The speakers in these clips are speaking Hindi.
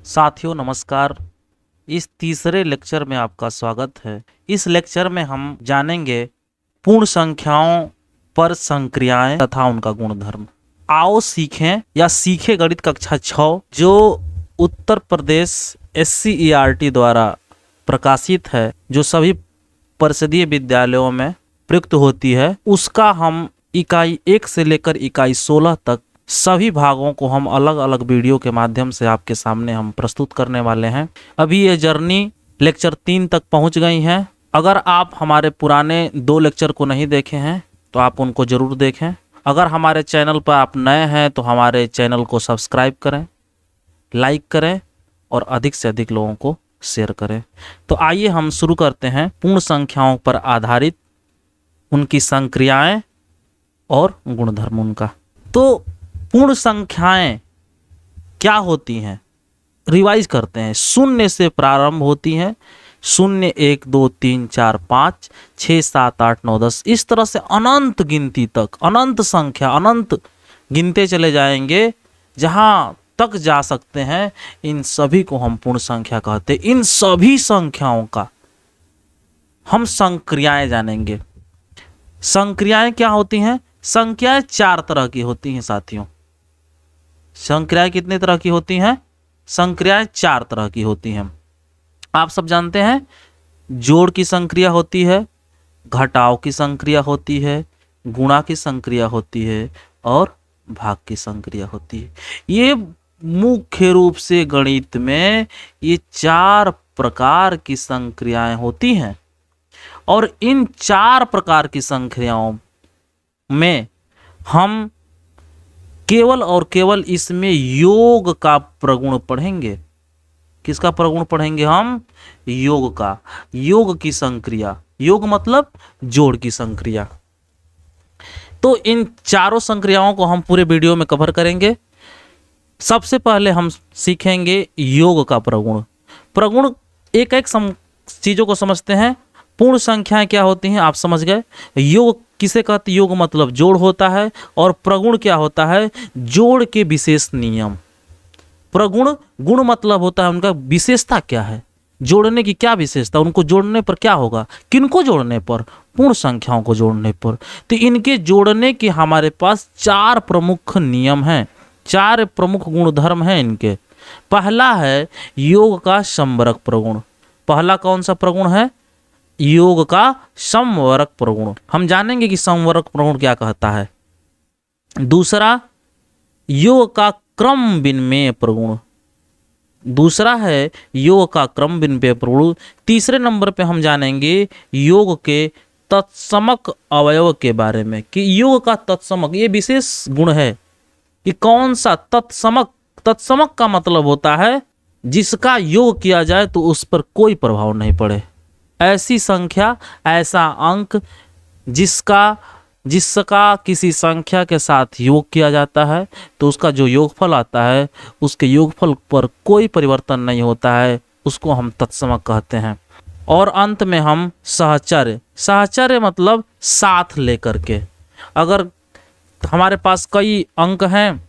साथियों नमस्कार। इस तीसरे लेक्चर में आपका स्वागत है। इस लेक्चर में हम जानेंगे पूर्ण संख्याओं पर संक्रियाएं तथा उनका गुणधर्म। आओ सीखें या सीखे गणित कक्षा 6 जो उत्तर प्रदेश SCERT द्वारा प्रकाशित है, जो सभी परिषदीय विद्यालयों में प्रयुक्त होती है, उसका हम इकाई 1 से लेकर इकाई 16 तक सभी भागों को हम अलग अलग वीडियो के माध्यम से आपके सामने हम प्रस्तुत करने वाले हैं। अभी ये जर्नी लेक्चर 3 तक पहुंच गई है। अगर आप हमारे पुराने 2 लेक्चर को नहीं देखे हैं तो आप उनको जरूर देखें। अगर हमारे चैनल पर आप नए हैं तो हमारे चैनल को सब्सक्राइब करें, लाइक करें और अधिक से अधिक लोगों को शेयर करें। तो आइए हम शुरू करते हैं पूर्ण संख्याओं पर आधारित उनकी संक्रियाएं और गुणधर्म उनका। तो पूर्ण संख्याएं क्या होती हैं, रिवाइज करते हैं। शून्य से प्रारंभ होती हैं, 0 1 2 3 4 5 6 7 8 9 10, इस तरह से अनंत गिनती तक, अनंत संख्या, अनंत गिनते चले जाएंगे जहां तक जा सकते हैं। इन सभी को हम पूर्ण संख्या कहते हैं। इन सभी संख्याओं का हम संक्रियाएं जानेंगे। संक्रियाएं क्या होती हैं? संख्याएं 4 तरह की होती हैं साथियों। संक्रियाएं कितने तरह की होती हैं? संक्रियाएं 4 तरह की होती हैं। आप सब जानते हैं, जोड़ की संक्रिया होती है, घटाव की संक्रिया होती है, गुणा की संक्रिया होती है और भाग की संक्रिया होती है। ये मुख्य रूप से गणित में ये 4 प्रकार की संक्रियाएं होती हैं और इन 4 प्रकार की संक्रियाओं में हम केवल और केवल इसमें योग का प्रगुण पढ़ेंगे। किसका प्रगुण पढ़ेंगे हम? योग का। योग की संक्रिया, योग मतलब जोड़ की संक्रिया। तो इन चारों संक्रियाओं को हम पूरे वीडियो में कवर करेंगे। सबसे पहले हम सीखेंगे योग का प्रगुण। प्रगुण एक एक चीजों को समझते हैं। पूर्ण संख्याएं क्या होती हैं आप समझ गए। योग किसे कहते हैं? योग मतलब जोड़ होता है। और प्रगुण क्या होता है? जोड़ के विशेष नियम। प्रगुण, गुण मतलब होता है उनका विशेषता क्या है, जोड़ने की क्या विशेषता, उनको जोड़ने पर क्या होगा, किनको जोड़ने पर? पूर्ण संख्याओं को जोड़ने पर। तो इनके जोड़ने के हमारे पास 4 प्रमुख नियम हैं, 4 प्रमुख गुणधर्म हैं इनके। पहला है योग का समवरक प्रगुण। पहला कौन सा प्रगुण है? योग का समवरक प्रगुण। हम जानेंगे कि समवरक प्रगुण क्या कहता है। दूसरा योग का क्रम विनिमेय प्रगुण। दूसरा है योग का क्रम विनिमेय प्रगुण। तीसरे नंबर पे हम जानेंगे योग के तत्समक अवयव के बारे में, कि योग का तत्समक ये विशेष गुण है कि कौन सा तत्समक। तत्समक का मतलब होता है जिसका योग किया जाए तो उस पर कोई प्रभाव नहीं पड़े। ऐसी संख्या, ऐसा अंक जिसका किसी संख्या के साथ योग किया जाता है तो उसका जो योगफल आता है उसके योगफल पर कोई परिवर्तन नहीं होता है, उसको हम तत्समक कहते हैं। और अंत में हम सहचर्य। सहचर्य मतलब साथ लेकर के। अगर हमारे पास कई अंक हैं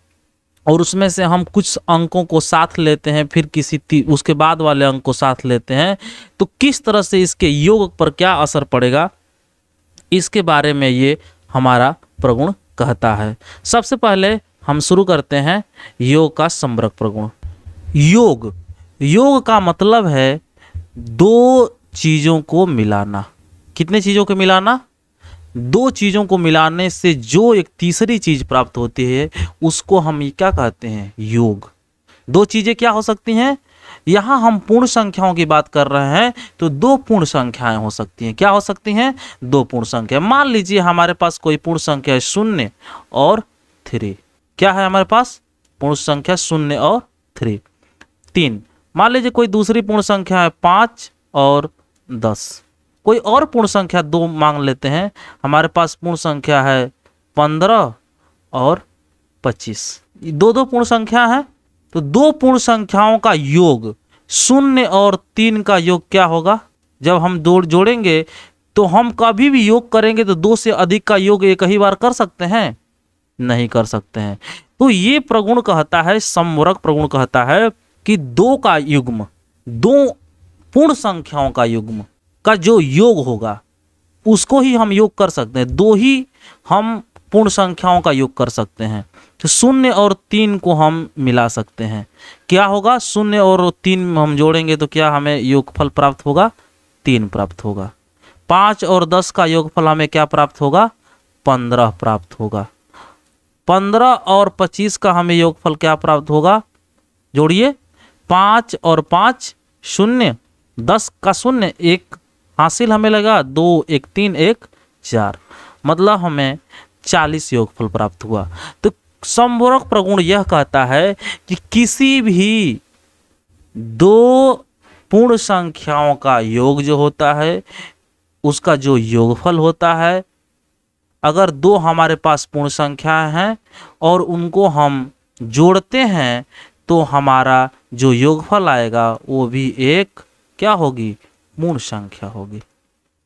और उसमें से हम कुछ अंकों को साथ लेते हैं, फिर उसके बाद वाले अंक को साथ लेते हैं, तो किस तरह से इसके योग पर क्या असर पड़ेगा, इसके बारे में ये हमारा प्रगुण कहता है। सबसे पहले हम शुरू करते हैं योग का समवरक प्रगुण। योग का मतलब है 2 चीज़ों को मिलाना। कितने चीज़ों को मिलाना? 2 चीज़ों को मिलाने से जो एक तीसरी चीज़ प्राप्त होती है उसको हम ये क्या कहते हैं? योग। 2 चीज़ें क्या हो सकती हैं? यहाँ हम पूर्ण संख्याओं की बात कर रहे हैं तो 2 पूर्ण संख्याएं हो सकती हैं। क्या हो सकती हैं? 2 पूर्ण संख्या। मान लीजिए हमारे पास कोई पूर्ण संख्या है 0 और 3। क्या है हमारे पास? पूर्ण संख्या 0 और 3। मान लीजिए कोई दूसरी पूर्ण संख्या है 5 और 10। कोई और पूर्ण संख्या 2 मांग लेते हैं। हमारे पास पूर्ण संख्या है 15 और 25। 2 पूर्ण संख्या है। तो 2 पूर्ण संख्याओं का योग, 0 और 3 का योग क्या होगा? जब हम जोड़ेंगे तो हम कभी भी योग करेंगे तो 2 से अधिक का योग एक ही बार कर सकते हैं? नहीं कर सकते हैं। तो ये प्रगुण कहता है, समवरक प्रगुण कहता है कि दो का युग्म, दो पूर्ण संख्याओं का युग्म का जो योग होगा उसको ही हम योग कर सकते हैं। दो ही हम पूर्ण संख्याओं का योग कर सकते हैं। तो 0 और 3 को हम मिला सकते हैं। क्या होगा? 0 और 3 हम जोड़ेंगे तो क्या हमें योगफल प्राप्त होगा? 3 प्राप्त होगा। 5 और 10 का योगफल हमें क्या प्राप्त होगा? 15 प्राप्त होगा। 15 और 25 का हमें योगफल क्या प्राप्त होगा? जोड़िए, 5 और 5 0, 10 का 0 1 हासिल हमें लगा, 2 1 3 1 4, मतलब हमें 40 योगफल प्राप्त हुआ। तो समवर्ग प्रगुण यह कहता है कि किसी भी दो पूर्ण संख्याओं का योग जो होता है उसका जो योगफल होता है, अगर दो हमारे पास पूर्ण संख्याएं हैं और उनको हम जोड़ते हैं तो हमारा जो योगफल आएगा वो भी एक क्या होगी? पूर्ण संख्या होगी।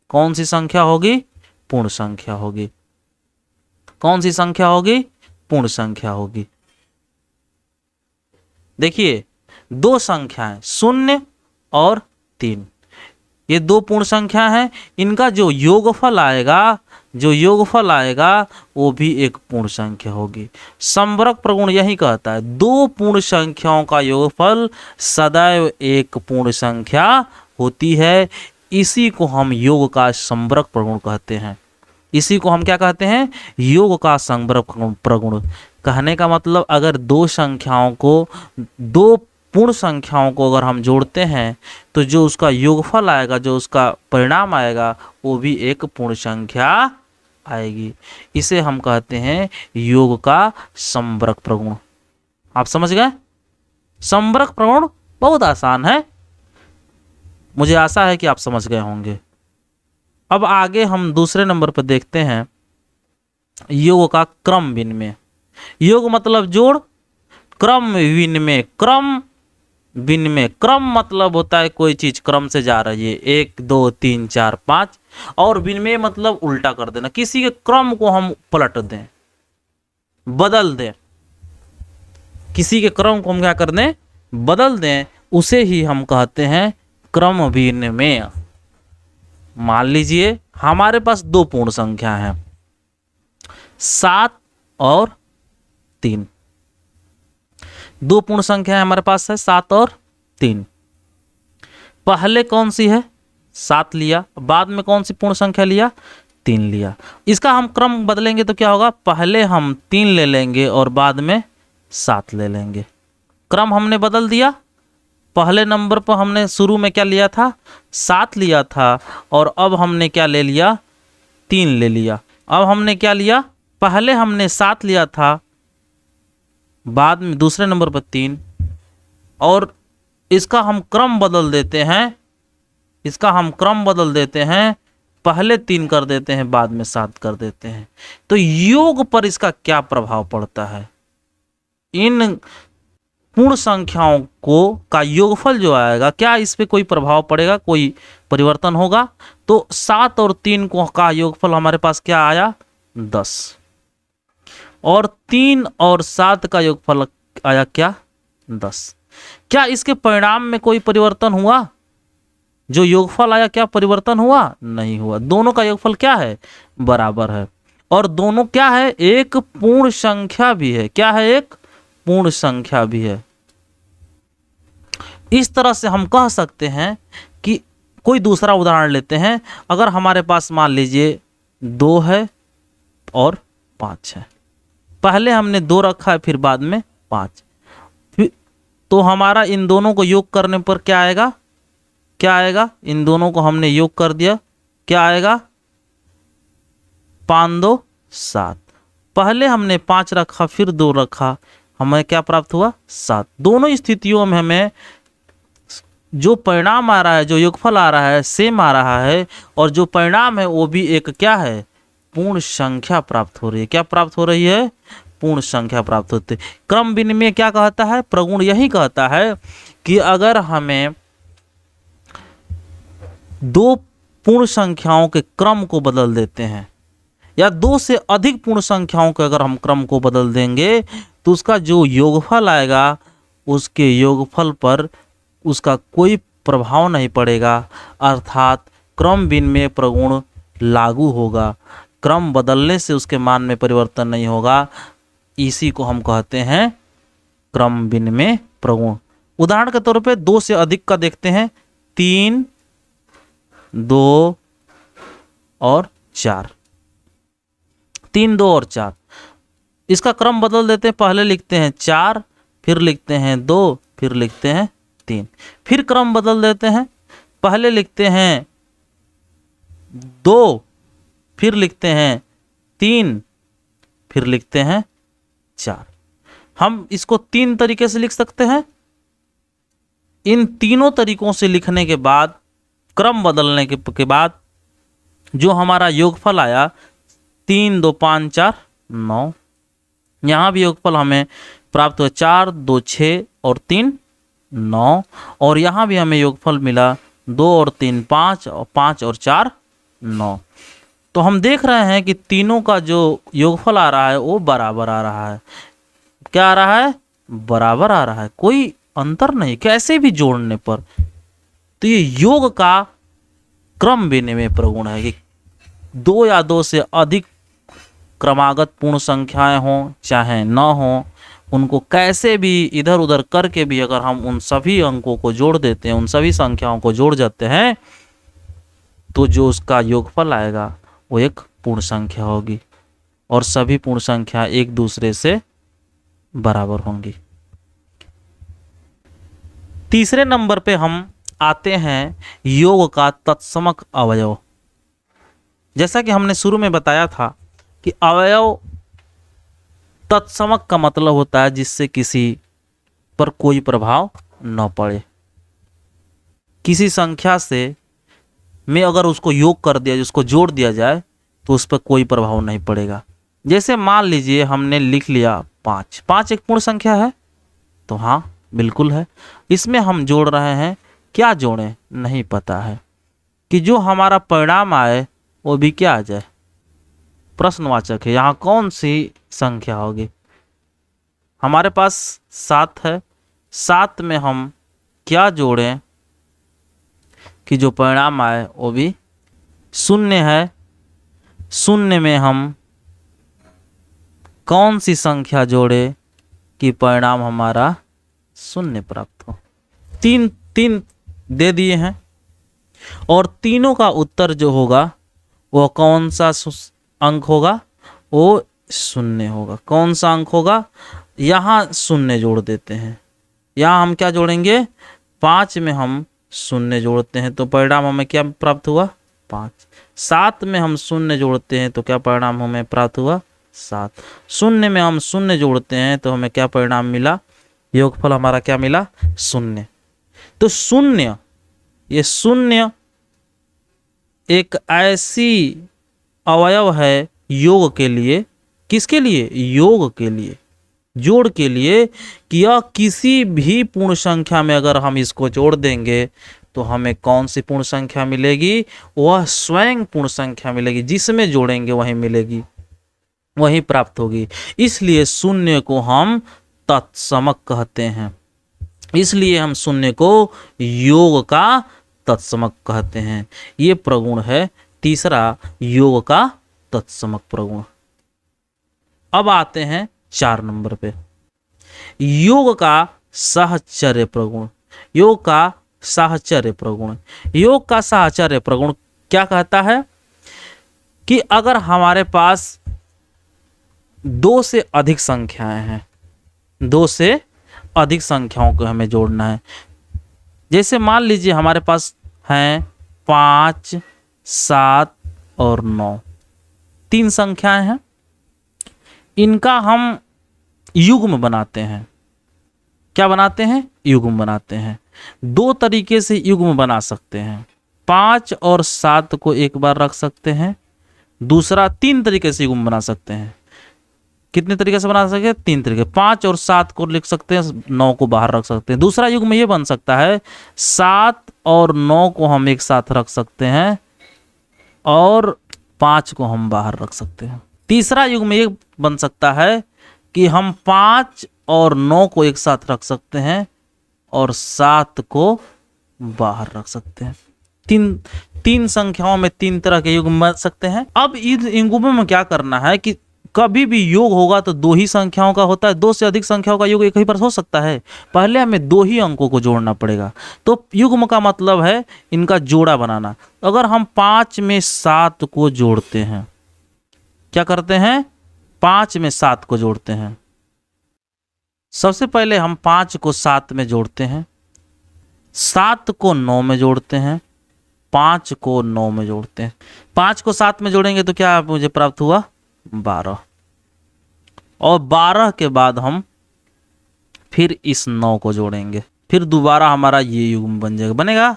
कौन सी संख्या होगी? पूर्ण संख्या होगी। कौन सी संख्या होगी? पूर्ण संख्या होगी। देखिए, दो संख्याएं 0 और 3, ये दो पूर्ण संख्या हैं। इनका जो योगफल आएगा, वो भी एक पूर्ण संख्या होगी। समवर्ग प्रगुण यही कहता है, दो पूर्ण संख्याओं का योगफल सदैव एक पूर्ण संख्या होती है। इसी को हम योग का समवर्ग प्रगुण कहते हैं। इसी को हम क्या कहते हैं? योग का समवर्ग प्रगुण। कहने का मतलब, अगर दो संख्याओं को, दो पूर्ण संख्याओं को अगर हम जोड़ते हैं तो जो उसका योगफल आएगा, जो उसका परिणाम आएगा, वो भी एक पूर्ण संख्या आएगी। इसे हम कहते हैं योग का समवर्ग प्रगुण। आप समझ गए? समवर्ग प्रगुण बहुत आसान है, मुझे आशा है कि आप समझ गए होंगे। अब आगे हम दूसरे नंबर पर देखते हैं योग का क्रम विनिमय। योग मतलब जोड़, क्रम विनिमय, क्रम विनिमय। क्रम मतलब होता है कोई चीज क्रम से जा रही है, 1 2 3 4 5, और विनिमय मतलब उल्टा कर देना, किसी के क्रम को हम पलट दें, बदल दें। किसी के क्रम को हम क्या कर दें? बदल दें। उसे ही हम कहते हैं क्रम विनिमय। मान लीजिए हमारे पास दो पूर्ण संख्या हैं, 7 और 3। दो पूर्ण संख्या हमारे पास है 7 और 3। पहले कौन सी है? 7 लिया, बाद में कौन सी पूर्ण संख्या लिया? 3 लिया। इसका हम क्रम बदलेंगे तो क्या होगा? पहले हम 3 ले लेंगे और बाद में 7 ले लेंगे। क्रम हमने बदल दिया। पहले नंबर पर हमने शुरू में क्या लिया था? 7 लिया था, और अब हमने क्या ले लिया? 3 ले लिया। अब हमने क्या लिया? पहले हमने 7 लिया था, बाद में दूसरे नंबर पर 3, और इसका हम क्रम बदल देते हैं। इसका हम क्रम बदल देते हैं, पहले 3 कर देते हैं, बाद में 7 कर देते हैं। तो योग पर इसका क्या प्रभाव पड़ता है? इन पूर्ण संख्याओं को का योगफल जो आएगा, क्या इस पे कोई प्रभाव पड़ेगा? कोई परिवर्तन होगा? तो 7 और 3 को का योगफल हमारे पास क्या आया? 10। और 3 और 7 का योगफल आया क्या? 10। क्या इसके परिणाम में कोई परिवर्तन हुआ? जो योगफल आया क्या परिवर्तन हुआ? नहीं हुआ। दोनों का योगफल क्या है? बराबर है। और दोनों क्या है? एक पूर्ण संख्या भी है। क्या है? एक पूर्ण संख्या भी है। इस तरह से हम कह सकते हैं कि कोई दूसरा उदाहरण लेते हैं। अगर हमारे पास मान लीजिए 2 है और 5 है, पहले हमने 2 रखा है, फिर बाद में 5, तो हमारा इन दोनों को योग करने पर क्या आएगा? क्या आएगा? इन दोनों को हमने योग कर दिया, क्या आएगा? 5 2 7। पहले हमने 5 रखा, फिर 2 रखा, हमें क्या प्राप्त हुआ? 7। दोनों स्थितियों में हमें जो परिणाम आ रहा है, जो योगफल आ रहा है, सेम आ रहा है, और जो परिणाम है वो भी एक क्या है? पूर्ण संख्या प्राप्त हो रही है। क्या प्राप्त हो रही है? पूर्ण संख्या प्राप्त होती है। क्रम विनिमय क्या कहता है? प्रगुण यही कहता है कि अगर हमें दो पूर्ण संख्याओं के क्रम को बदल देते हैं, या 2 से अधिक पूर्ण संख्याओं के अगर हम क्रम को बदल देंगे, तो उसका जो योगफल आएगा उसके योगफल पर उसका कोई प्रभाव नहीं पड़ेगा, अर्थात क्रम विनिमय प्रगुण लागू होगा। क्रम बदलने से उसके मान में परिवर्तन नहीं होगा। इसी को हम कहते हैं क्रम विनिमय प्रगुण। उदाहरण के तौर पे 2 से अधिक का देखते हैं, 3, 2 और 4। 3, 2 और 4, इसका क्रम बदल देते हैं। पहले लिखते हैं 4, फिर लिखते हैं 2, फिर लिखते हैं 3। फिर क्रम बदल देते हैं, पहले लिखते हैं 2, फिर लिखते हैं 3, फिर लिखते हैं 4। हम इसको 3 तरीके से लिख सकते हैं। इन तीनों तरीकों से लिखने के बाद, क्रम बदलने के बाद जो हमारा योगफल आया 3, 2, 5, 4, 9। यहाँ भी योगफल हमें प्राप्त हुआ 4, 2, 6 और 3, 9। और यहाँ भी हमें योगफल मिला 2 और 3, 5 और 5 और 4, 9। तो हम देख रहे हैं कि तीनों का जो योगफल आ रहा है वो बराबर आ रहा है। क्या आ रहा है? बराबर आ रहा है, कोई अंतर नहीं कैसे भी जोड़ने पर। तो ये योग का क्रम विनिमय प्रगुण है कि 2 या 2 से अधिक क्रमागत पूर्ण संख्याएं हों चाहे न हों, उनको कैसे भी इधर उधर करके भी अगर हम उन सभी अंकों को जोड़ देते हैं, उन सभी संख्याओं को जोड़ जाते हैं, तो जो उसका योगफल आएगा वो एक पूर्ण संख्या होगी और सभी पूर्ण संख्या एक दूसरे से बराबर होंगी। तीसरे नंबर पे हम आते हैं योग का तत्समक अवयव। जैसा कि हमने शुरू में बताया था कि अवयव तत्समक का मतलब होता है जिससे किसी पर कोई प्रभाव न पड़े। किसी संख्या से में अगर उसको योग कर दिया, उसको जोड़ दिया जाए तो उस पर कोई प्रभाव नहीं पड़ेगा। जैसे मान लीजिए हमने लिख लिया 5। 5 एक पूर्ण संख्या है, तो हाँ बिल्कुल है। इसमें हम जोड़ रहे हैं, क्या जोड़ें नहीं पता है, कि जो हमारा परिणाम आए वो भी क्या आ जाए, प्रश्नवाचक है। यहाँ कौन सी संख्या होगी? हमारे पास 7 है, 7 में हम क्या जोड़ें कि जो परिणाम आए वो भी 0 है। 0 में हम कौन सी संख्या जोड़े कि परिणाम हमारा 0 प्राप्त हो? 3 दे दिए हैं और तीनों का उत्तर जो होगा वो कौन सा अंक होगा? वो 0 होगा। कौन सा अंक होगा? यहाँ 0 जोड़ देते हैं। यहाँ हम क्या जोड़ेंगे? 5 में हम 0 जोड़ते हैं तो परिणाम हमें क्या प्राप्त हुआ? 5। 7 में हम 0 जोड़ते हैं तो क्या परिणाम हमें प्राप्त हुआ? 7। 0 में हम 0 जोड़ते हैं तो हमें क्या परिणाम मिला? योगफल हमारा क्या मिला? 0। तो 0, ये 0 एक ऐसी अवयव है योग के लिए। किसके लिए? योग के लिए, जोड़ के लिए, कि यह किसी भी पूर्ण संख्या में अगर हम इसको जोड़ देंगे तो हमें कौन सी पूर्ण संख्या मिलेगी? वह स्वयं पूर्ण संख्या मिलेगी, जिसमें जोड़ेंगे वही मिलेगी, वही प्राप्त होगी। इसलिए 0 को हम तत्समक कहते हैं। इसलिए हम 0 को योग का तत्समक कहते हैं। ये प्रगुण है तीसरा, योग का तत्समक प्रगुण। अब आते हैं 4 नंबर पे, योग का साहचर्य प्रगुण। योग का साहचर्य प्रगुण। योग का साहचर्य प्रगुण क्या कहता है कि अगर हमारे पास 2 से अधिक संख्याएं हैं, 2 से अधिक संख्याओं को हमें जोड़ना है। जैसे मान लीजिए हमारे पास हैं 5, 7 और 9, 3 संख्याएं हैं। इनका हम युग्म बनाते हैं। क्या बनाते हैं? युग्म बनाते हैं। 2 तरीके से युग्म बना सकते हैं। 5 और 7 को एक बार रख सकते हैं। दूसरा 3 तरीके से युग्म बना सकते हैं। कितने तरीके से बना सकते हैं? 3 तरीके। 5 और 7 को लिख सकते हैं, 9 को बाहर रख सकते हैं। दूसरा युग्म ये बन सकता है, 7 और 9 को हम एक साथ रख सकते हैं और 5 को हम बाहर रख सकते हैं। तीसरा युग्म ये बन सकता है कि हम 5 और 9 को एक साथ रख सकते हैं और 7 को बाहर रख सकते हैं। तीन संख्याओं में 3 तरह के युग्म बन सकते हैं। अब इन युग्मों में क्या करना है कि कभी भी योग होगा तो 2 ही संख्याओं का होता है। 2 से अधिक संख्याओं का योग एक ही पर हो सकता है। पहले हमें 2 ही अंकों को जोड़ना पड़ेगा। तो युग्म का मतलब है इनका जोड़ा बनाना। अगर हम 5 में 7 को जोड़ते हैं, क्या करते हैं? 5 में 7 को जोड़ते हैं। सबसे पहले हम 5 को 7 में जोड़ते हैं, 7 को 9 में जोड़ते हैं, 5 को 9 में जोड़ते हैं। 5 को 7 में जोड़ेंगे तो क्या मुझे प्राप्त हुआ? 12। और 12 के बाद हम फिर इस 9 को जोड़ेंगे, फिर दोबारा हमारा ये युग्म बन जाएगा, बनेगा।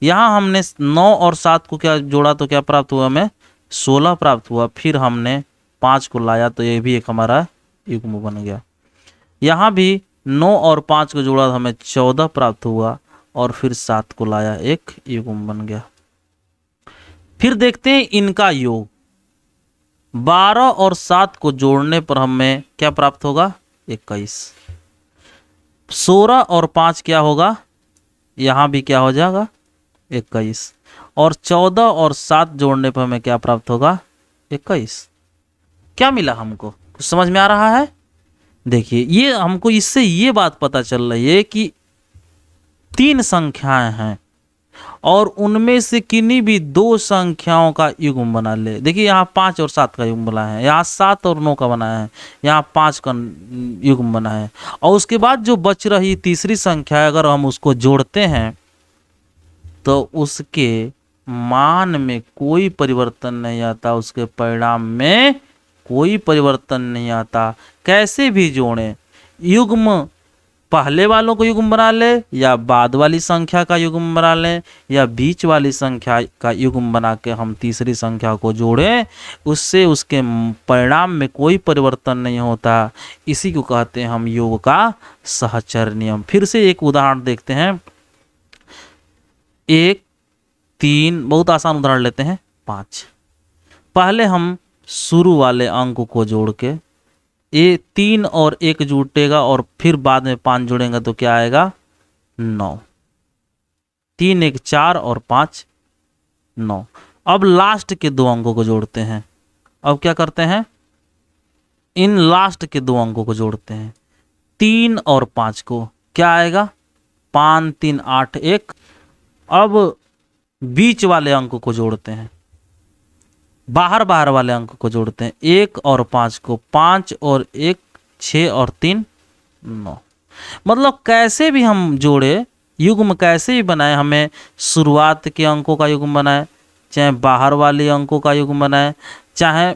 यहाँ हमने 9 और 7 को क्या जोड़ा तो क्या प्राप्त हुआ? हमें 16 प्राप्त हुआ। फिर हमने 5 को लाया तो ये भी एक हमारा युग्म बन गया। यहाँ भी 9 और 5 को जोड़ा तो हमें 14 प्राप्त हुआ और फिर 7 को लाया, एक युग्म बन गया। फिर देखते हैं इनका योग। 12 और 7 को जोड़ने पर हमें क्या प्राप्त होगा? 21। 16 और 5 क्या होगा? यहाँ भी क्या हो जाएगा? 21। और 14 और 7 जोड़ने पर हमें क्या प्राप्त होगा? 21। क्या मिला हमको? कुछ समझ में आ रहा है? देखिए, ये हमको इससे ये बात पता चल रही है कि 3 संख्याएं हैं और उनमें से किन्हीं भी 2 संख्याओं का युग्म बना ले। देखिए, यहाँ 5 और 7 का युग्म बना है, यहाँ 7 और 9 का बना है, यहाँ 5 का युग्म बना है। और उसके बाद जो बच रही तीसरी संख्या है, अगर हम उसको जोड़ते हैं तो उसके मान में कोई परिवर्तन नहीं आता, उसके परिणाम में कोई परिवर्तन नहीं आता। कैसे भी जोड़ें, युग्म पहले वालों को युग्म बना ले या बाद वाली संख्या का युग्म बना लें या बीच वाली संख्या का युग्म बना के हम तीसरी संख्या को जोड़ें, उससे उसके परिणाम में कोई परिवर्तन नहीं होता। इसी को कहते हैं हम योग का सहचर नियम। फिर से एक उदाहरण देखते हैं। 1, 3, बहुत आसान उदाहरण लेते हैं। 5। पहले हम शुरू वाले अंक को जोड़ के, ये 3 और 1 जुटेगा और फिर बाद में 5 जुड़ेगा तो क्या आएगा? 9। 3, 1, 4 और 5, 9। अब लास्ट के 2 अंकों को जोड़ते हैं। अब क्या करते हैं? इन लास्ट के 2 अंकों को जोड़ते हैं। 3 और 5 को क्या आएगा? 5, 3, 8, 1। अब बीच वाले अंक को जोड़ते हैं, बाहर वाले अंक को जोड़ते हैं। 1 और 5 को, 5 और 1, 6 और 3, 9। मतलब कैसे भी हम जोड़े, युग्म कैसे भी बनाए, हमें शुरुआत के अंकों का युग्म बनाए, चाहे बाहर वाले अंकों का युग्म बनाए, चाहे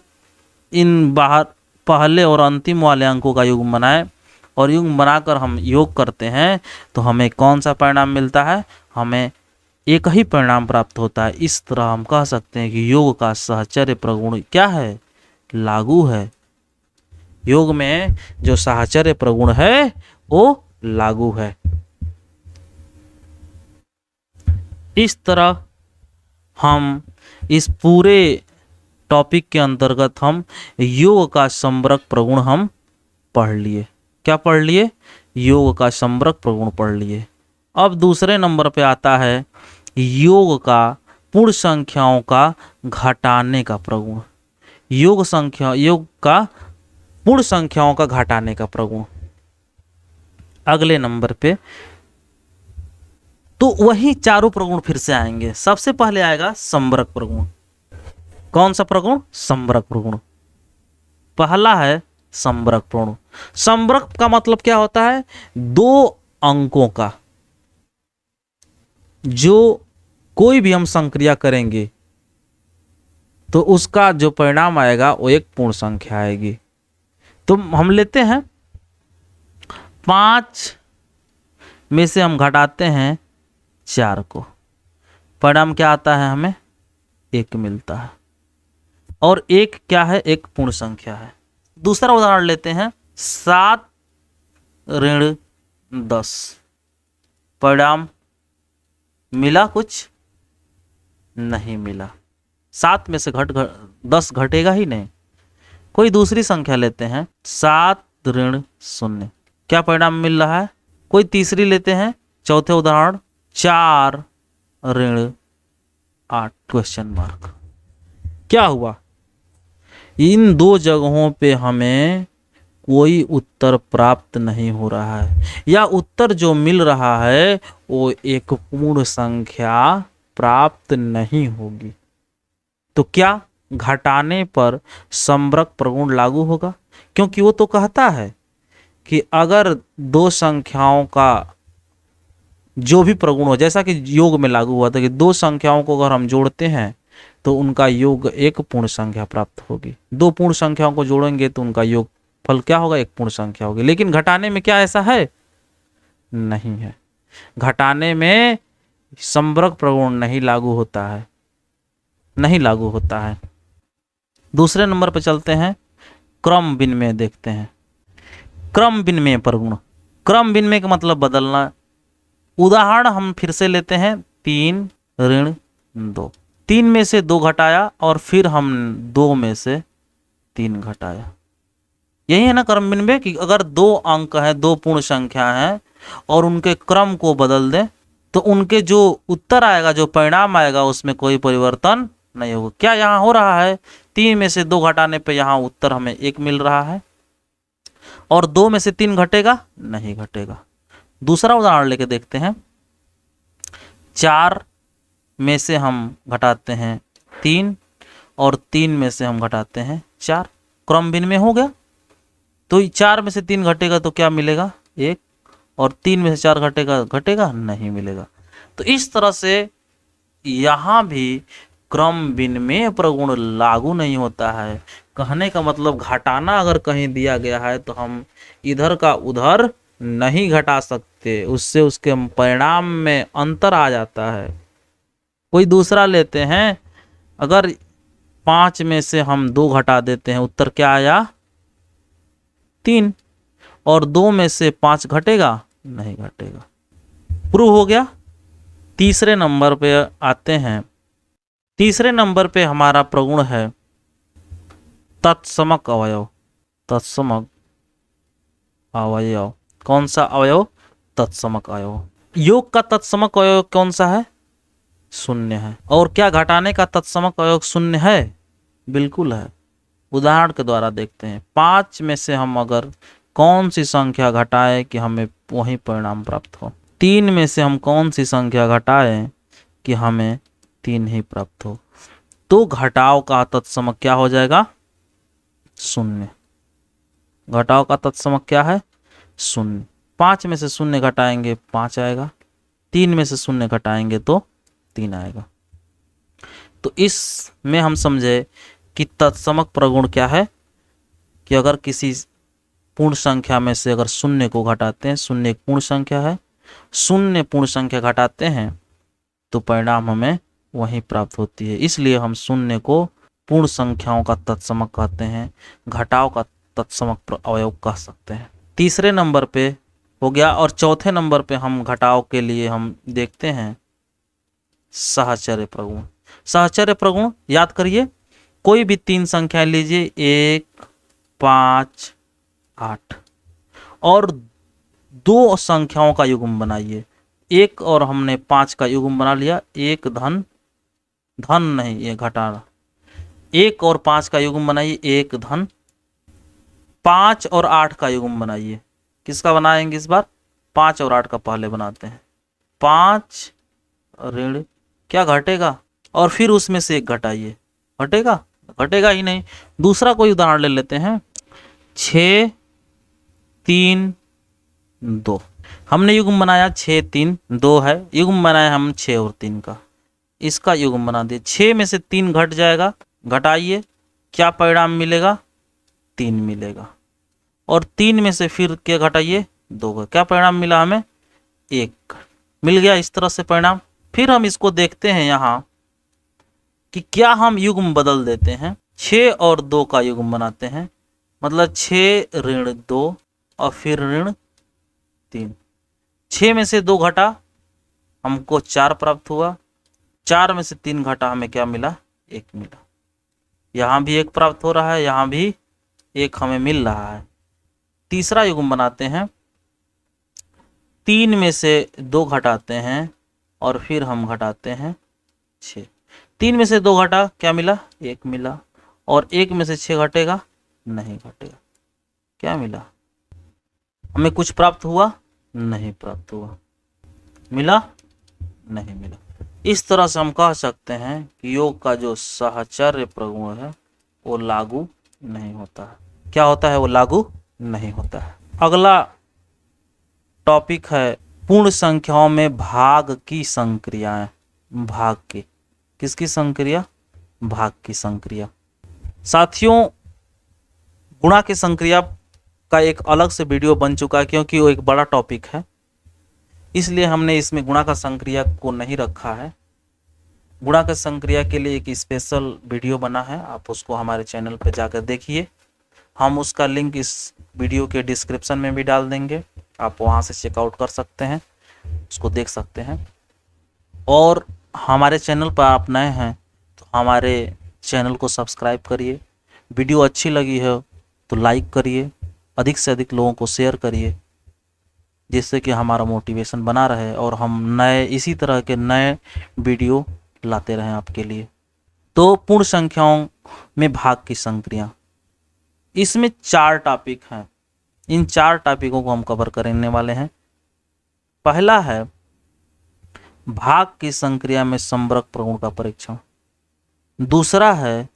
इन बाहर पहले और अंतिम वाले अंकों का युग्म बनाए, और युग्म बनाकर हम योग करते हैं तो हमें कौन सा परिणाम मिलता है? हमें एक ही परिणाम प्राप्त होता है। इस तरह हम कह सकते हैं कि योग का साहचर्य प्रगुण क्या है? लागू है। योग में जो साहचर्य प्रगुण है वो लागू है। इस तरह हम इस पूरे टॉपिक के अंतर्गत हम योग का संवरक प्रगुण हम पढ़ लिए। क्या पढ़ लिए? योग का संवरक प्रगुण पढ़ लिए। अब दूसरे नंबर पे आता है योग का पूर्ण संख्याओं का घटाने का प्रगुण। योग का पूर्ण संख्याओं का घटाने का प्रगुण अगले नंबर पे। तो वही चारों प्रगुण फिर से आएंगे। सबसे पहले आएगा संवरक प्रगुण। कौन सा प्रगुण? संवरक प्रगुण। पहला है संवरक प्रगुण। संवरक का मतलब क्या होता है? 2 अंकों का जो कोई भी हम संक्रिया करेंगे तो उसका जो परिणाम आएगा वो एक पूर्ण संख्या आएगी। तो हम लेते हैं 5 में से हम घटाते हैं 4 को, परिणाम क्या आता है? हमें 1 मिलता है। और 1 क्या है? एक पूर्ण संख्या है। दूसरा उदाहरण लेते हैं 7 ऋण 10, परिणाम मिला? कुछ नहीं मिला। 7 में से 10 घटेगा ही नहीं। कोई दूसरी संख्या लेते हैं 7 ऋण शून्य। क्या परिणाम मिल रहा है? कोई तीसरी लेते हैं, चौथे उदाहरण 4 ऋण 8 क्वेश्चन मार्क। क्या हुआ? इन दो जगहों पे हमें कोई उत्तर प्राप्त नहीं हो रहा है, या उत्तर जो मिल रहा है वो एक पूर्ण संख्या प्राप्त नहीं होगी। तो क्या घटाने पर समवर्ग प्रगुण लागू होगा? क्योंकि वो तो कहता है कि अगर दो संख्याओं का जो भी प्रगुण हो, जैसा कि योग में लागू हुआ था कि दो संख्याओं को अगर हम जोड़ते हैं तो उनका योग एक पूर्ण संख्या प्राप्त होगी। दो पूर्ण संख्याओं को जोड़ेंगे तो उनका योग फल क्या होगा? एक पूर्ण संख्या होगी। लेकिन घटाने में क्या ऐसा है? नहीं है। घटाने में समवर्ग प्रगुण नहीं लागू होता है, नहीं लागू होता है। दूसरे नंबर पर चलते हैं, क्रम विनिमय देखते हैं। क्रम विनिमय प्रगुण, क्रम विनिमय का मतलब बदलना। उदाहरण हम फिर से लेते हैं, 3 ऋण 2। 3 में से 2 घटाया और फिर हम 2 में से 3 घटाया। यही है ना क्रम विनिमय, कि अगर 2 अंक हैं, 2 पूर्ण संख्या हैं और उनके क्रम को बदल दें तो उनके जो उत्तर आएगा, जो परिणाम आएगा, उसमें कोई परिवर्तन नहीं होगा। क्या यहाँ हो रहा है? 3 में से 2 घटाने पे यहाँ उत्तर हमें 1 मिल रहा है, और 2 में से 3 घटेगा? नहीं घटेगा। दूसरा उदाहरण लेके देखते हैं, 4 में से हम घटाते हैं 3 और 3 में से हम घटाते हैं 4। क्रम विनिमय हो गया। तो 4 में से 3 घटेगा तो क्या मिलेगा? 1, और 3 में से 4 घटेगा? घटेगा नहीं, मिलेगा। तो इस तरह से यहाँ भी क्रम विनिमय प्रगुण लागू नहीं होता है। कहने का मतलब घटाना अगर कहीं दिया गया है तो हम इधर का उधर नहीं घटा सकते, उससे उसके परिणाम में अंतर आ जाता है। कोई दूसरा लेते हैं, अगर 5 में से हम 2 घटा देते हैं, उत्तर क्या आया? 3, और 2 में से 5 घटेगा? नहीं घटेगा। प्रूव हो गया। तीसरे नंबर पे आते हैं। तीसरे नंबर पे हमारा प्रगुण है तत्समक अवयव। तत्समक अवयव कौन सा अवयव? तत्समक अवयव। योग का तत्समक अवयव कौन सा है? शून्य है। और क्या घटाने का तत्समक अवयव शून्य है? बिल्कुल है। उदाहरण के द्वारा देखते हैं, 5 में से हम अगर कौन सी संख्या घटाएं कि हमें वही परिणाम प्राप्त हो? 3 में से हम कौन सी संख्या घटाएं कि हमें 3 ही प्राप्त हो? तो घटाव का तत्समक क्या हो जाएगा? शून्य। घटाव का तत्समक क्या है? शून्य। 5 में से 0 घटाएंगे 5 आएगा, 3 में से 0 घटाएंगे तो 3 आएगा। तो इसमें हम समझे कि तत्समक प्रगुण क्या है, कि अगर किसी पूर्ण संख्या में से अगर 0 को घटाते हैं, 0 एक पूर्ण संख्या है, 0 पूर्ण संख्या घटाते हैं तो परिणाम हमें वही प्राप्त होती है। इसलिए हम 0 को पूर्ण संख्याओं का तत्समक कहते हैं, घटाव का तत्समक अवयव कह सकते हैं। तीसरे नंबर पे हो गया। और चौथे नंबर पे हम घटाव के लिए हम देखते हैं साहचर्य प्रगुण। साहचर्य प्रगुण याद करिए, कोई भी 3 संख्या लीजिए, 1, 5, 8, और 2 संख्याओं का युग्म बनाइए। 1 और हमने 5 का युग्म बना लिया। 1 धन, धन नहीं, ये घटाना। 1 और 5 का युग्म बनाइए, 1 धन। 5 और 8 का युग्म बनाइए। किसका बनाएंगे इस बार? 5 और 8 का पहले बनाते हैं। 5 ऋण, क्या घटेगा? और फिर उसमें से 1 घटाइए, घटेगा? घटेगा ही नहीं। दूसरा कोई उदाहरण ले लेते हैं, 6, 3, 2। हमने युग्म बनाया 6, 3, 2 है, युग्म बनाया हम 6 और 3 का, इसका युग्म बना दिए। 6 में से 3 घट जाएगा, घटाइए, क्या परिणाम मिलेगा? 3 मिलेगा। और 3 में से फिर क्या घटाइए? 2 का, क्या परिणाम मिला हमें? 1 मिल गया। इस तरह से परिणाम। फिर हम इसको देखते हैं यहाँ कि क्या हम युग्म बदल देते हैं, 6 और 2 का युग्म बनाते हैं, मतलब 6 ऋण 2 और फिर ऋण 3। 6 में से 2 घटा, हमको 4 प्राप्त हुआ। 4 में से 3 घटा, हमें क्या मिला? 1 मिला। यहाँ भी 1 प्राप्त हो रहा है, यहाँ भी 1 हमें मिल रहा है। तीसरा युग्म बनाते हैं, 3 में से 2 घटाते हैं और फिर हम घटाते हैं 6। 3 में से 2 घटा, क्या मिला? 1 मिला। और 1 में से 6 घटेगा, नहीं घटेगा। क्या मिला? हमें कुछ प्राप्त हुआ? नहीं प्राप्त हुआ। मिला? नहीं मिला। इस तरह से हम कह सकते हैं कि योग का जो साहचर्य प्रगुण है वो लागू नहीं होता है। क्या होता है? वो लागू नहीं होता है। अगला टॉपिक है पूर्ण संख्याओं में भाग की संक्रियाएं। भाग की, किसकी संक्रिया? भाग की संक्रिया। साथियों, गुणा की संक्रिया का एक अलग से वीडियो बन चुका है, क्योंकि वो एक बड़ा टॉपिक है, इसलिए हमने इसमें गुणा का संक्रिया को नहीं रखा है। गुणा का संक्रिया के लिए एक स्पेशल वीडियो बना है, आप उसको हमारे चैनल पर जाकर देखिए। हम उसका लिंक इस वीडियो के डिस्क्रिप्शन में भी डाल देंगे, आप वहां से चेकआउट कर सकते हैं, उसको देख सकते हैं। और हमारे चैनल पर आप नए हैं तो हमारे चैनल को सब्सक्राइब करिए। वीडियो अच्छी लगी है तो लाइक करिए, अधिक से अधिक लोगों को शेयर करिए, जिससे कि हमारा मोटिवेशन बना रहे और हम नए इसी तरह के नए वीडियो लाते रहें आपके लिए। तो पूर्ण संख्याओं में भाग की संक्रिया, इसमें 4 टॉपिक हैं। इन 4 टॉपिकों को हम कवर करने वाले हैं। पहला है भाग की संक्रिया में संवर्ग प्रगुण का परीक्षण। दूसरा है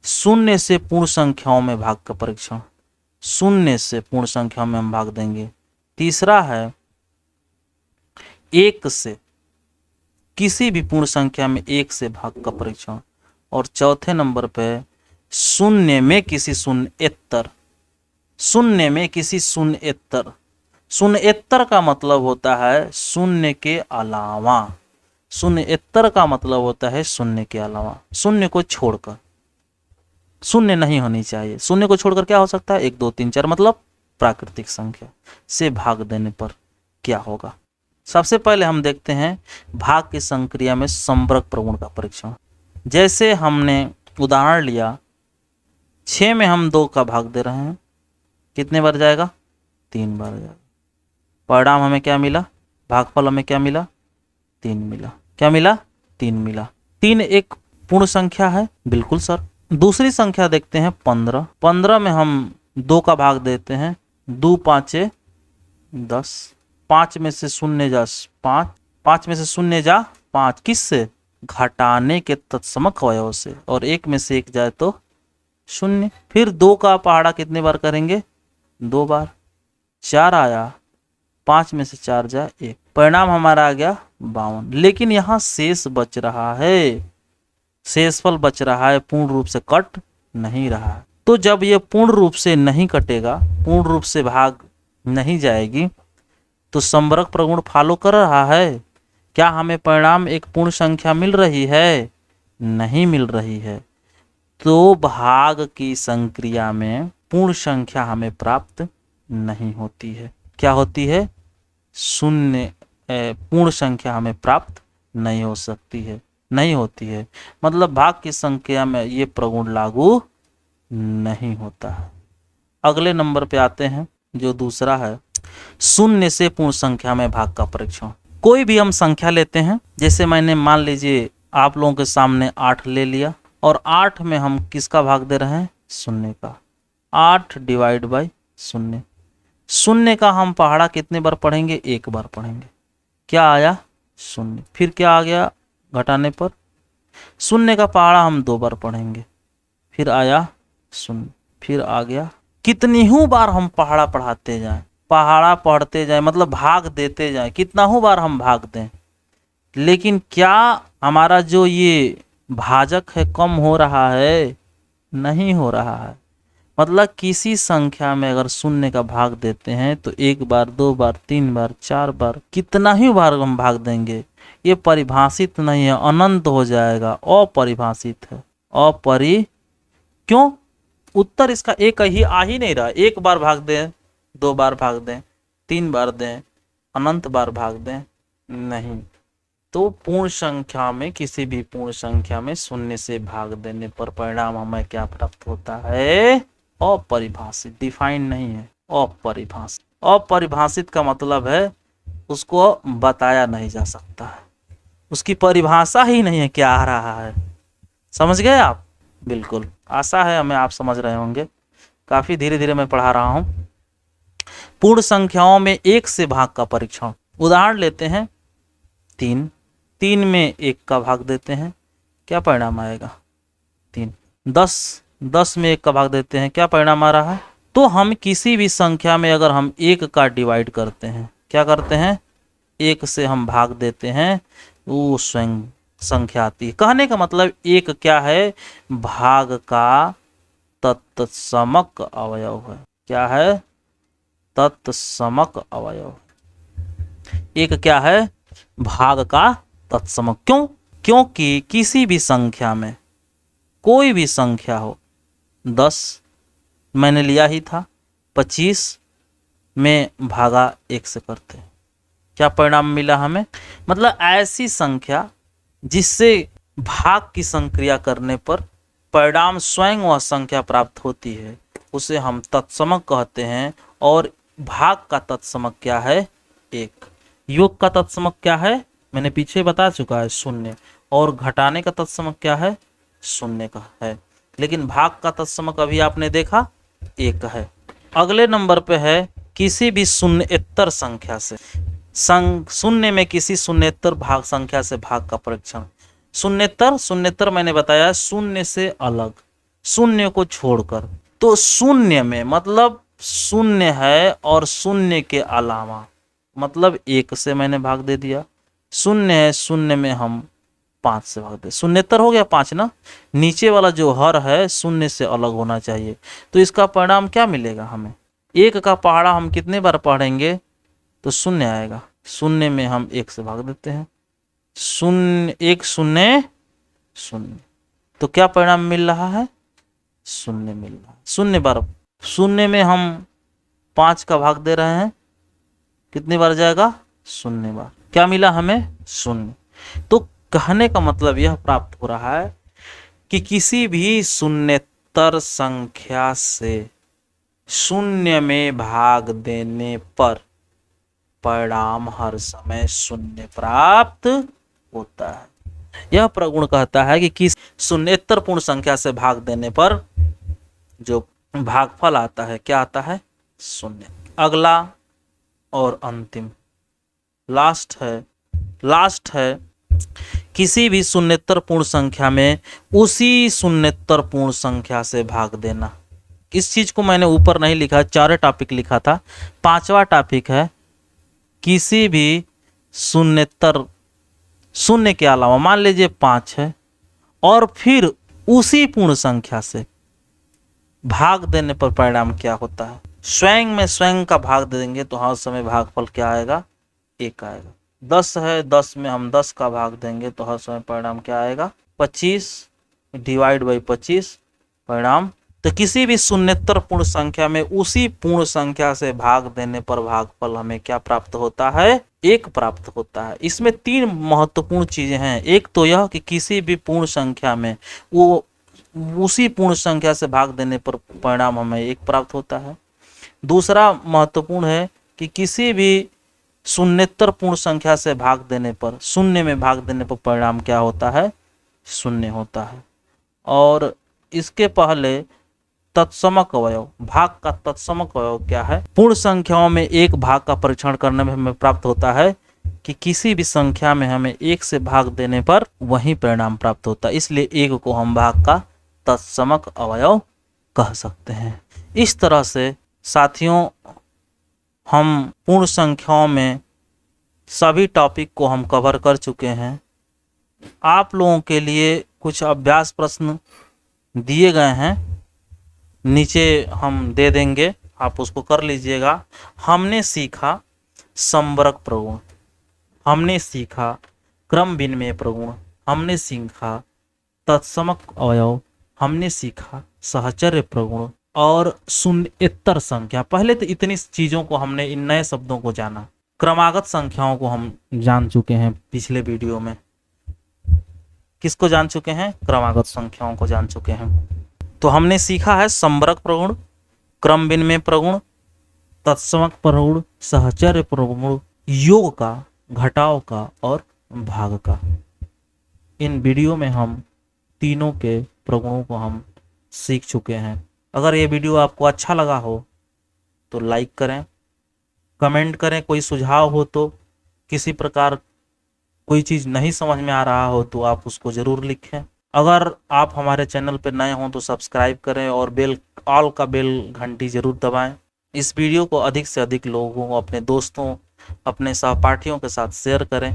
शून्य से पूर्ण संख्याओं में भाग का परीक्षण, शून्य से पूर्ण संख्याओं में हम भाग देंगे। तीसरा है 1 से, किसी भी पूर्ण संख्या में 1 से भाग का परीक्षण। और चौथे नंबर पे शून्य में किसी शून्येतर, शून्य में किसी शून्येतर। शून्येतर का मतलब होता है शून्य के अलावा, शून्येतर का मतलब होता है शून्य के अलावा, शून्य को छोड़कर। शून्य नहीं होनी चाहिए। शून्य को छोड़कर क्या हो सकता है? 1 2 3 4, मतलब प्राकृतिक संख्या से भाग देने पर क्या होगा। सबसे पहले हम देखते हैं भाग की संक्रिया में संवर्ग प्रगुण का परीक्षण। जैसे हमने उदाहरण लिया, 6 में हम 2 का भाग दे रहे हैं, कितने बार जाएगा? 3 बार जाएगा। परिणाम हमें क्या मिला? भागफल हमें क्या मिला? 3 मिला। क्या मिला? 3 मिला। 3 एक पूर्ण संख्या है? बिल्कुल सर। दूसरी संख्या देखते हैं 15। 15 में हम 2 का भाग देते हैं, 2 5 10। 5 में से शून्य जा 5, 5 में से शून्य जा 5, किससे? घटाने के तत्समक अवयव से। और 1 में से 1 जाए तो शून्य। फिर 2 का पहाड़ा कितने बार करेंगे? 2 बार। 4 आया, 5 में से 4 जाए 1, परिणाम हमारा आ गया 52। लेकिन यहाँ शेष बच रहा है, शेषफल बच रहा है, पूर्ण रूप से कट नहीं रहा। तो जब ये पूर्ण रूप से नहीं कटेगा, पूर्ण रूप से भाग नहीं जाएगी, तो संवर्ग प्रगुण फॉलो कर रहा है। क्या हमें परिणाम एक पूर्ण संख्या मिल रही है? नहीं मिल रही है। तो भाग की संक्रिया में पूर्ण संख्या हमें प्राप्त नहीं होती है। क्या होती है? शून्य पूर्ण संख्या हमें प्राप्त नहीं हो सकती है, नहीं होती है। मतलब भाग की संख्या में ये प्रगुण लागू नहीं होता है। अगले नंबर पे आते हैं, जो दूसरा है शून्य से पूर्ण संख्या में भाग का परीक्षण। कोई भी हम संख्या लेते हैं, जैसे मैंने मान लीजिए आप लोगों के सामने 8 ले लिया, और 8 में हम किसका भाग दे रहे हैं? शून्य का। 8 डिवाइड बाई शून्य। शून्य का हम पहाड़ा कितने बार पढ़ेंगे? 1 बार पढ़ेंगे। क्या आया? शून्य। फिर क्या आ गया घटाने पर? शून्य का पहाड़ा हम 2 बार पढ़ेंगे, फिर आया शून्य, फिर आ गया। कितनी ही बार हम पहाड़ा पढ़ाते जाएं, पहाड़ा पढ़ते जाएं, मतलब भाग देते जाएं, कितना ही बार हम भाग दें, लेकिन क्या हमारा जो ये भाजक है कम हो रहा है? नहीं हो रहा है। मतलब किसी संख्या में अगर शून्य का भाग देते हैं तो 1 बार 2 बार 3 बार 4 बार, कितना ही बार हम भाग देंगे, ये परिभाषित नहीं है, अनंत हो जाएगा, अपरिभाषित है। क्यों? उत्तर इसका एक ही आ ही नहीं रहा। 1 बार भाग दें, 2 बार भाग दें, 3 बार दें, अनंत बार भाग दें, नहीं। तो पूर्ण संख्या में, किसी भी पूर्ण संख्या में शून्य से भाग देने पर परिणाम हमें क्या प्राप्त होता है? अपरिभाषित, डिफाइंड नहीं है, अपरिभाषित। अपरिभाषित का मतलब है उसको बताया नहीं जा सकता है, उसकी परिभाषा ही नहीं है क्या आ रहा है। समझ गए आप? बिल्कुल, आशा है हमें आप समझ रहे होंगे, काफी धीरे धीरे मैं पढ़ा रहा हूं। पूर्ण संख्याओं में एक से भाग का परीक्षण, उदाहरण लेते हैं 3, 3 में 1 का भाग देते हैं, क्या परिणाम आएगा? 3। 10, 10 में 1 का भाग देते हैं, क्या परिणाम आ रहा है? तो हम किसी भी संख्या में अगर हम 1 का डिवाइड करते हैं, क्या करते हैं? 1 से हम भाग देते हैं, वो स्वयं संख्या आती है। कहने का मतलब 1 क्या है? भाग का तत्समक अवयव है। क्या है? तत्समक अवयव। 1 क्या है? भाग का तत्समक। क्यों? क्योंकि किसी भी संख्या में, कोई भी संख्या हो, 10 मैंने लिया ही था, 25 में भागा 1 से करते हैं, क्या परिणाम मिला हमें? मतलब ऐसी संख्या जिससे भाग की संक्रिया करने पर परिणाम स्वयं वह संख्या प्राप्त होती है, उसे हम तत्समक कहते हैं। और भाग का तत्समक क्या है? 1। योग का तत्समक क्या है? मैंने पीछे बता चुका है, 0। और घटाने का तत्समक क्या है? 0 का है। लेकिन भाग का तत्समक अभी आपने देखा 1 है। अगले नंबर पे है किसी भी शून्येतर संख्या से, शून्य में किसी शून्येतर भाग संख्या से भाग का परीक्षण। शून्येतर मैंने बताया शून्य से अलग, शून्य को छोड़कर। तो शून्य में मतलब शून्य है और शून्य के अलावा, मतलब 1 से मैंने भाग दे दिया। शून्य है, शून्य में हम 5 से भाग दे, शून्येतर हो गया 5 ना। नीचे वाला जो हर है शून्य से अलग होना चाहिए। तो इसका परिणाम क्या मिलेगा हमें? 1 का पहाड़ा हम कितने बार पढ़ेंगे तो 0 आएगा। 0 में हम 1 से भाग देते हैं, 0 1 0 0। तो क्या परिणाम मिल रहा है? 0 मिल रहा है। 0 बार, 0 में हम 5 का भाग दे रहे हैं, कितनी बार जाएगा? 0 बार। क्या मिला हमें? 0। तो कहने का मतलब यह प्राप्त हो रहा है कि किसी भी शून्येतर संख्या से 0 में भाग देने पर परिणाम हर समय 0 प्राप्त होता है। यह प्रगुण कहता है कि किस शून्येतर पूर्ण संख्या से भाग देने पर जो भागफल आता है, क्या आता है? 0। अगला और अंतिम, लास्ट है किसी भी शून्येतर पूर्ण संख्या में उसी शून्येतर पूर्ण संख्या से भाग देना। इस चीज को मैंने ऊपर नहीं लिखा, 4 टॉपिक लिखा था, 5वां टॉपिक है किसी भी शून्येतर, शून्य के अलावा मान लीजिए 5 है और फिर उसी पूर्ण संख्या से भाग देने पर परिणाम क्या होता है? स्वयं में स्वयं का भाग दे देंगे तो हर समय भागफल क्या आएगा? 1 आएगा। 10 है, 10 में हम 10 का भाग देंगे तो हर समय परिणाम क्या आएगा? 25 डिवाइड बाई 25 परिणाम। तो किसी भी शून्येतर पूर्ण संख्या में उसी पूर्ण संख्या से भाग देने पर भागफल हमें क्या प्राप्त होता है? 1 प्राप्त होता है। इसमें 3 महत्वपूर्ण चीजें हैं। एक तो यह कि किसी भी पूर्ण संख्या में वो उसी पूर्ण संख्या से भाग देने पर परिणाम हमें 1 प्राप्त होता है। दूसरा महत्वपूर्ण है कि किसी भी शून्येतर पूर्ण संख्या से भाग देने पर, 0 में भाग देने पर परिणाम क्या होता है? 0 होता है। और इसके पहले तत्समक अवयव, भाग का तत्समक अवयव क्या है? पूर्ण संख्याओं में 1 भाग का परीक्षण करने में हमें प्राप्त होता है कि किसी भी संख्या में हमें 1 से भाग देने पर वही परिणाम प्राप्त होता है, इसलिए 1 को हम भाग का तत्समक अवयव कह सकते हैं। इस तरह से साथियों हम पूर्ण संख्याओं में सभी टॉपिक को हम कवर कर चुके हैं। आप लोगों के लिए कुछ अभ्यास प्रश्न दिए गए हैं, नीचे हम दे देंगे, आप उसको कर लीजिएगा। हमने सीखा समवरक प्रगुण, हमने सीखा क्रम विनिमय प्रगुण, हमने सीखा तत्समक अवयव, हमने सीखा सहचर्य प्रगुण और शून्येतर संख्या। पहले तो इतनी चीजों को हमने, इन नए शब्दों को जाना। क्रमागत संख्याओं को हम जान चुके हैं पिछले वीडियो में। किसको जान चुके हैं? क्रमागत संख्याओं को जान चुके हैं। तो हमने सीखा है समवरक प्रगुण, क्रम विनिमय प्रगुण, तत्समक प्रौढ़, सहचर्य प्रौढ़, योग का, घटाव का और भाग का। इन वीडियो में हम तीनों के प्रगुणों को हम सीख चुके हैं। अगर ये वीडियो आपको अच्छा लगा हो तो लाइक करें, कमेंट करें, कोई सुझाव हो तो, किसी प्रकार कोई चीज़ नहीं समझ में आ रहा हो तो आप उसको ज़रूर लिखें। अगर आप हमारे चैनल पर नए हों तो सब्सक्राइब करें और ऑल का बेल घंटी ज़रूर दबाएं। इस वीडियो को अधिक से अधिक लोगों को, अपने दोस्तों, अपने सहपाठियों के साथ शेयर करें।